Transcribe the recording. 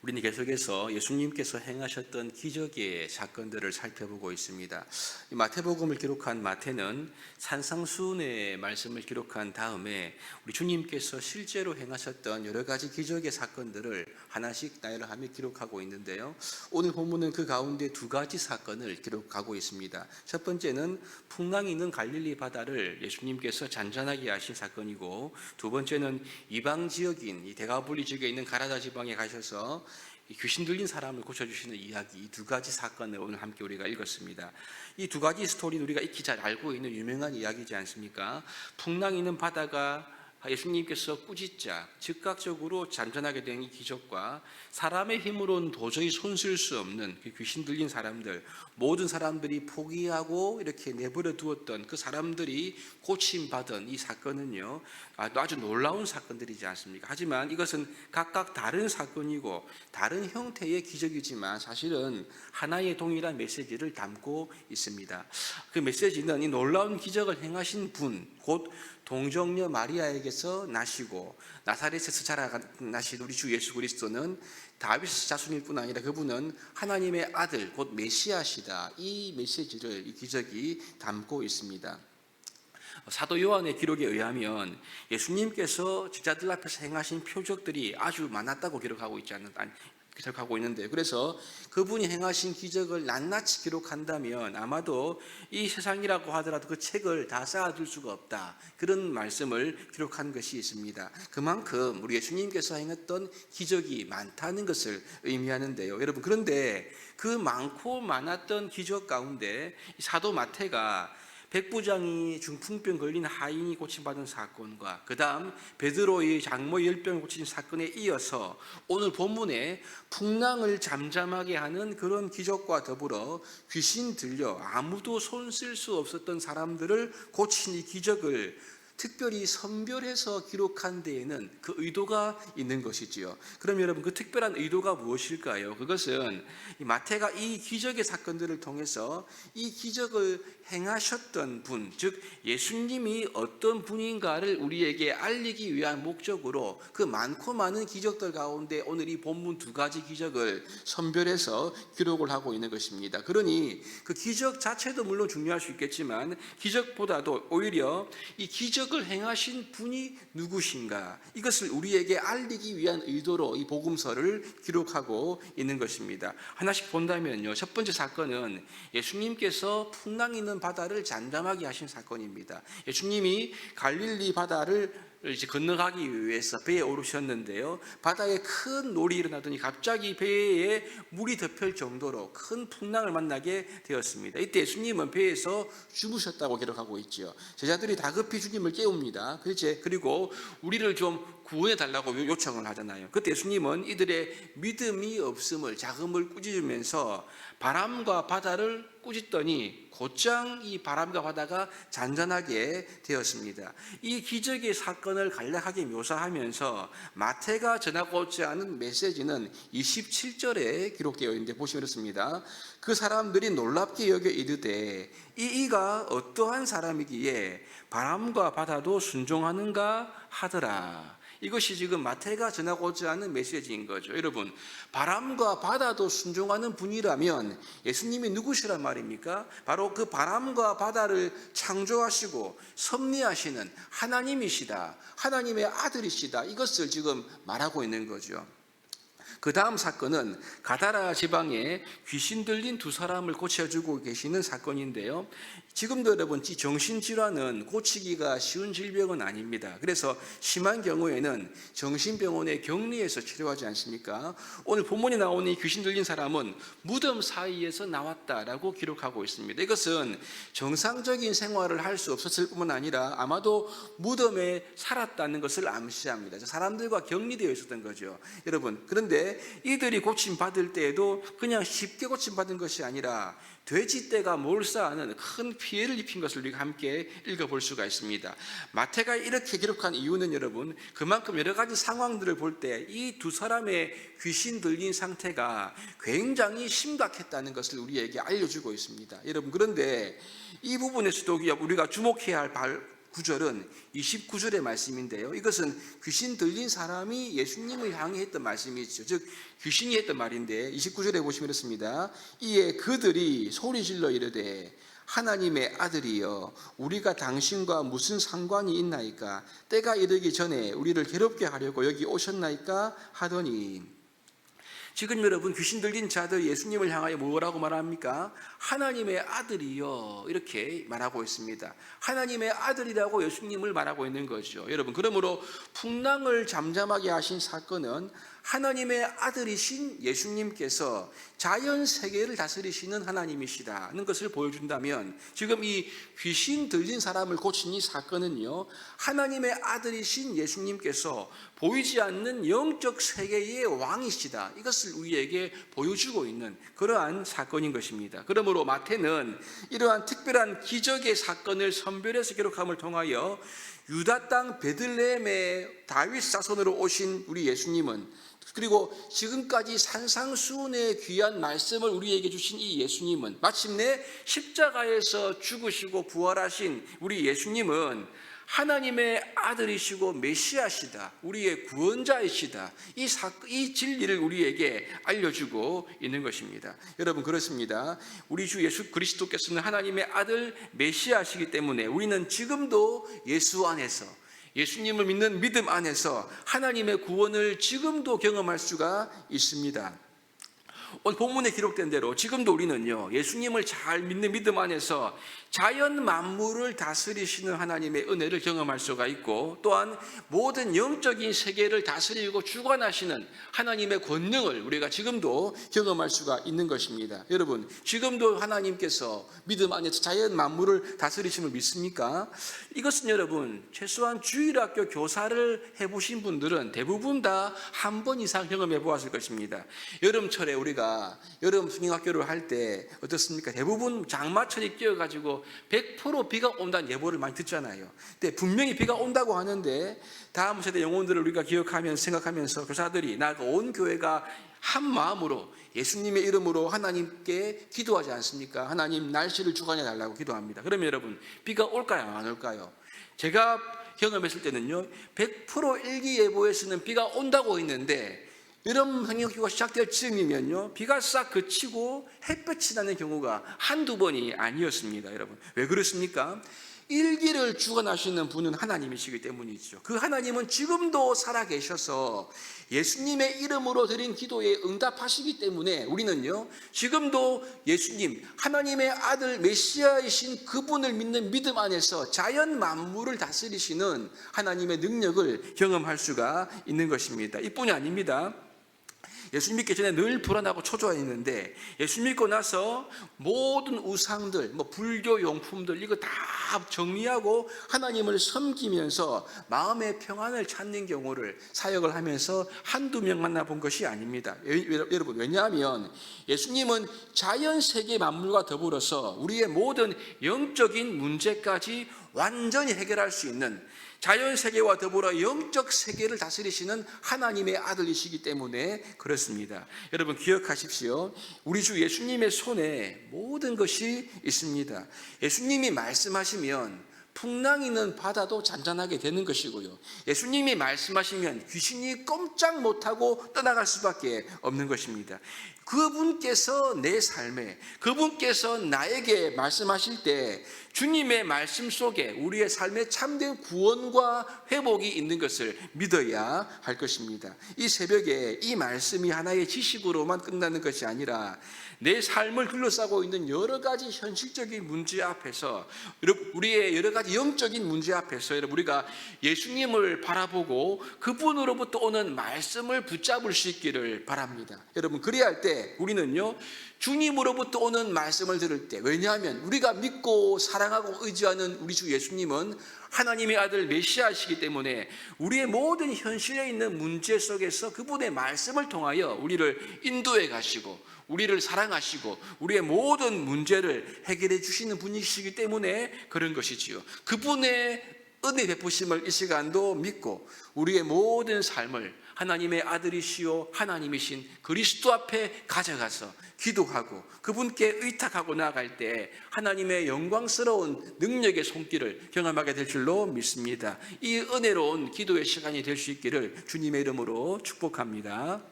우리는 계속해서 예수님께서 행하셨던 기적의 사건들을 살펴보고 있습니다. 이 마태복음을 기록한 마태는 산상수훈의 말씀을 기록한 다음에 우리 주님께서 실제로 행하셨던 여러 가지 기적의 사건들을 하나씩 나열하며 기록하고 있는데요. 오늘 본문은 그 가운데 두 가지 사건을 기록하고 있습니다. 첫 번째는 풍랑이 있는 갈릴리 바다를 예수님께서 잔잔하게 하신 사건이고, 두 번째는 이방 지역인 이 데가볼리 지역에 있는 가라다 지방에 가셔서 귀신 들린 사람을 고쳐주시는 이야기, 이 두 가지 사건을 오늘 함께 우리가 읽었습니다. 이 두 가지 스토리는 우리가 익히 잘 알고 있는 유명한 이야기지 않습니까? 풍랑 있는 바다가 예수님께서 꾸짖자 즉각적으로 잔잔하게 된 이 기적과 사람의 힘으로는 도저히 손쓸 수 없는 그 귀신 들린 사람들, 모든 사람들이 포기하고 이렇게 내버려 두었던 그 사람들이 고침받은 이 사건은요, 아주 놀라운 사건들이지 않습니까? 하지만 이것은 각각 다른 사건이고 다른 형태의 기적이지만 사실은 하나의 동일한 메시지를 담고 있습니다. 그 메시지는 이 놀라운 기적을 행하신 분, 곧 동정녀 마리아에게서 나시고 나사렛에서 자라나신 우리 주 예수 그리스도는 다윗 자손일 뿐 아니라 그분은 하나님의 아들 곧 메시아시다, 이 메시지를 이 기적이 담고 있습니다. 사도 요한의 기록에 의하면 예수님께서 제자들 앞에서 행하신 표적들이 아주 많았다고 기록하고 있는데, 그래서 그분이 행하신 기적을 낱낱이 기록한다면 아마도 이 세상이라고 하더라도 그 책을 다 쌓아둘 수가 없다, 그런 말씀을 기록한 것이 있습니다. 그만큼 우리 예수님께서 행했던 기적이 많다는 것을 의미하는데요. 여러분, 그런데 그 많고 많았던 기적 가운데 사도 마태가 백부장이 중풍병 걸린 하인이 고침받은 사건과 그 다음 베드로의 장모 열병을 고친 사건에 이어서 오늘 본문에 풍랑을 잠잠하게 하는 그런 기적과 더불어 귀신 들려 아무도 손쓸 수 없었던 사람들을 고친 이 기적을 특별히 선별해서 기록한 데에는 그 의도가 있는 것이지요. 그럼 여러분, 그 특별한 의도가 무엇일까요? 그것은 마태가 이 기적의 사건들을 통해서 이 기적을 행하셨던 분, 즉 예수님이 어떤 분인가를 우리에게 알리기 위한 목적으로 그 많고 많은 기적들 가운데 오늘 이 본문 두 가지 기적을 선별해서 기록을 하고 있는 것입니다. 그러니 그 기적 자체도 물론 중요할 수 있겠지만 기적보다도 오히려 이 기적을 행하신 분이 누구신가, 이것을 우리에게 알리기 위한 의도로 이 복음서를 기록하고 있는 것입니다. 하나씩 본다면요, 첫 번째 사건은 예수님께서 풍랑 있는 바다를 잠잠하게 하신 사건입니다. 예수님이 갈릴리 바다를 이제 건너가기 위해서 배에 오르셨는데요, 바다에 큰 놀이 일어나더니 갑자기 배에 물이 덮일 정도로 큰 풍랑을 만나게 되었습니다. 이때 예수님은 배에서 죽으셨다고 기록하고 있죠. 제자들이 다급히 주님을 깨웁니다. 그리고 우리를 좀 구원해 달라고 요청을 하잖아요. 그때 예수님은 이들의 믿음이 없음을 자금을 꾸짖으면서 바람과 바다를 꾸짖더니 곧장 이 바람과 바다가 잔잔하게 되었습니다. 이 기적의 사건을 간략하게 묘사하면서 마태가 전하고자 하는 메시지는 27절에 기록되어 있는데 보시면 이렇습니다. 그 사람들이 놀랍게 여겨 이르되 이가 어떠한 사람이기에 바람과 바다도 순종하는가 하더라. 이것이 지금 마태가 전하고자 하는 메시지인 거죠. 여러분, 바람과 바다도 순종하는 분이라면 예수님이 누구시란 말입니까? 바로 그 바람과 바다를 창조하시고 섭리하시는 하나님이시다, 하나님의 아들이시다, 이것을 지금 말하고 있는 거죠. 그 다음 사건은 가다라 지방에 귀신 들린 두 사람을 고쳐주고 계시는 사건인데요, 지금도 여러분, 정신질환은 고치기가 쉬운 질병은 아닙니다. 그래서 심한 경우에는 정신병원에 격리해서 치료하지 않습니까? 오늘 본문에 나오는 이 귀신 들린 사람은 무덤 사이에서 나왔다라고 기록하고 있습니다. 이것은 정상적인 생활을 할 수 없었을 뿐만 아니라 아마도 무덤에 살았다는 것을 암시합니다. 사람들과 격리되어 있었던 거죠. 여러분, 그런데 이들이 고침받을 때에도 그냥 쉽게 고침받은 것이 아니라 돼지떼가 몰사하는 큰 피해를 입힌 것을 우리가 함께 읽어볼 수가 있습니다. 마태가 이렇게 기록한 이유는 여러분, 그만큼 여러 가지 상황들을 볼 때 이 두 사람의 귀신 들린 상태가 굉장히 심각했다는 것을 우리에게 알려주고 있습니다. 여러분, 그런데 이 부분에서도 우리가 주목해야 할 구절은 29절의 말씀인데요. 이것은 귀신 들린 사람이 예수님을 향해 했던 말씀이죠. 즉 귀신이 했던 말인데 29절에 보시면 이렇습니다. 이에 그들이 소리질러 이르되 하나님의 아들이여 우리가 당신과 무슨 상관이 있나이까? 때가 이르기 전에 우리를 괴롭게 하려고 여기 오셨나이까? 하더니, 지금 여러분 귀신 들린 자들 예수님을 향하여 뭐라고 말합니까? 하나님의 아들이여 이렇게 말하고 있습니다. 하나님의 아들이라고 예수님을 말하고 있는 거죠. 여러분, 그러므로 풍랑을 잠잠하게 하신 사건은 하나님의 아들이신 예수님께서 자연 세계를 다스리시는 하나님이시다는 것을 보여준다면, 지금 이 귀신 들린 사람을 고친 이 사건은요, 하나님의 아들이신 예수님께서 보이지 않는 영적 세계의 왕이시다, 이것을 우리에게 보여주고 있는 그러한 사건인 것입니다. 그러므로 마태는 이러한 특별한 기적의 사건을 선별해서 기록함을 통하여 유다 땅 베들레헴의 다윗 자손으로 오신 우리 예수님은, 그리고 지금까지 산상수훈의 귀한 말씀을 우리에게 주신 이 예수님은, 마침내 십자가에서 죽으시고 부활하신 우리 예수님은 하나님의 아들이시고 메시아시다, 우리의 구원자이시다, 이 진리를 우리에게 알려주고 있는 것입니다. 여러분, 그렇습니다. 우리 주 예수 그리스도께서는 하나님의 아들 메시아시기 때문에 우리는 지금도 예수 안에서, 예수님을 믿는 믿음 안에서 하나님의 구원을 지금도 경험할 수가 있습니다. 오늘 본문에 기록된 대로 지금도 우리는요, 예수님을 잘 믿는 믿음 안에서 자연 만물을 다스리시는 하나님의 은혜를 경험할 수가 있고, 또한 모든 영적인 세계를 다스리고 주관하시는 하나님의 권능을 우리가 지금도 경험할 수가 있는 것입니다. 여러분, 지금도 하나님께서 믿음 안에서 자연 만물을 다스리심을 믿습니까? 이것은 여러분, 최소한 주일학교 교사를 해보신 분들은 대부분 다 한 번 이상 경험해 보았을 것입니다. 여름철에 우리가 여름 성경학교를 할 때 어떻습니까? 대부분 장마철이 끼어가지고 100% 비가 온다는 예보를 많이 듣잖아요. 근데 분명히 비가 온다고 하는데 다음 세대 영혼들을 우리가 기억하면서 생각하면서 교사들이, 나 온 교회가 한 마음으로 예수님의 이름으로 하나님께 기도하지 않습니까? 하나님 날씨를 주관해 달라고 기도합니다. 그러면 여러분, 비가 올까요? 안 올까요? 제가 경험했을 때는요, 100% 일기예보에서는 비가 온다고 했는데 여름 성경학교가 시작될 즈음이면요, 비가 싹 그치고 햇볕이 나는 경우가 한두 번이 아니었습니다. 여러분, 왜 그렇습니까? 일기를 주관하시는 분은 하나님이시기 때문이죠. 그 하나님은 지금도 살아계셔서 예수님의 이름으로 드린 기도에 응답하시기 때문에 우리는요, 지금도 예수님, 하나님의 아들 메시아이신 그분을 믿는 믿음 안에서 자연 만물을 다스리시는 하나님의 능력을 경험할 수가 있는 것입니다. 이뿐이 아닙니다. 예수 믿기 전에 늘 불안하고 초조했는데 예수 믿고 나서 모든 우상들, 불교 용품들 이거 다 정리하고 하나님을 섬기면서 마음의 평안을 찾는 경우를 사역을 하면서 한두 명 만나본 것이 아닙니다. 여러분, 왜냐하면 예수님은 자연 세계 만물과 더불어서 우리의 모든 영적인 문제까지 완전히 해결할 수 있는, 자연 세계와 더불어 영적 세계를 다스리시는 하나님의 아들이시기 때문에 그렇습니다. 여러분, 기억하십시오. 우리 주 예수님의 손에 모든 것이 있습니다. 예수님이 말씀하시면 풍랑이는 바다도 잔잔하게 되는 것이고요, 예수님이 말씀하시면 귀신이 꼼짝 못하고 떠나갈 수밖에 없는 것입니다. 그분께서 내 삶에, 그분께서 나에게 말씀하실 때 주님의 말씀 속에 우리의 삶에 참된 구원과 회복이 있는 것을 믿어야 할 것입니다. 이 새벽에 이 말씀이 하나의 지식으로만 끝나는 것이 아니라 내 삶을 둘러싸고 있는 여러 가지 현실적인 문제 앞에서, 우리의 여러 가지 영적인 문제 앞에서 우리가 예수님을 바라보고 그분으로부터 오는 말씀을 붙잡을 수 있기를 바랍니다. 여러분, 그래야 할 때 우리는요, 주님으로부터 오는 말씀을 들을 때, 왜냐하면 우리가 믿고 사랑하고 의지하는 우리 주 예수님은 하나님의 아들 메시아시기 때문에 우리의 모든 현실에 있는 문제 속에서 그분의 말씀을 통하여 우리를 인도해 가시고 우리를 사랑하시고 우리의 모든 문제를 해결해 주시는 분이시기 때문에 그런 것이지요. 그분의 은혜 베푸심을 이 시간도 믿고 우리의 모든 삶을 하나님의 아들이시요 하나님이신 그리스도 앞에 가져가서 기도하고 그분께 의탁하고 나아갈 때 하나님의 영광스러운 능력의 손길을 경험하게 될 줄로 믿습니다. 이 은혜로운 기도의 시간이 될 수 있기를 주님의 이름으로 축복합니다.